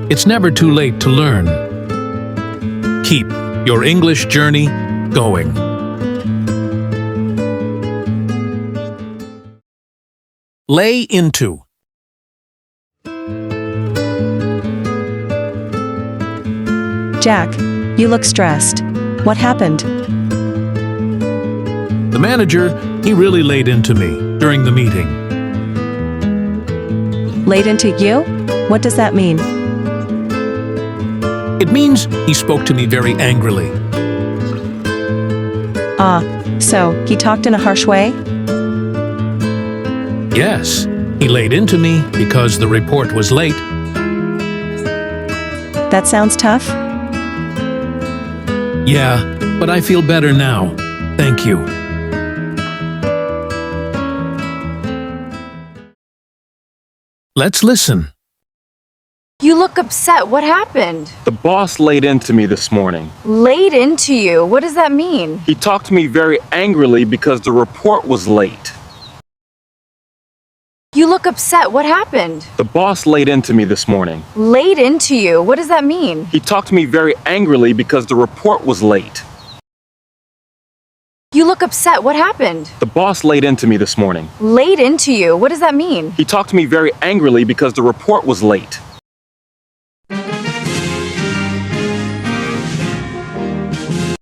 It's never too late to learn. Keep your English journey going. Lay into. Jack, you look stressed. What happened? The manager, he really laid into me during the meeting. Laid into you? What does that mean? It means he spoke to me very angrily. So he talked in a harsh way? Yes, he laid into me because the report was late. That sounds tough. Yeah, but I feel better now. Thank you. Let's listen. You look upset. What happened? The boss laid into me this morning. Laid into you? What does that mean? He talked to me very angrily because the report was late. You look upset. What happened? The boss laid into me this morning. Laid into you? What does that mean? He talked to me very angrily because the report was late. You look upset. What happened? The boss laid into me this morning. Laid into you? What does that mean? He talked to me very angrily because the report was late.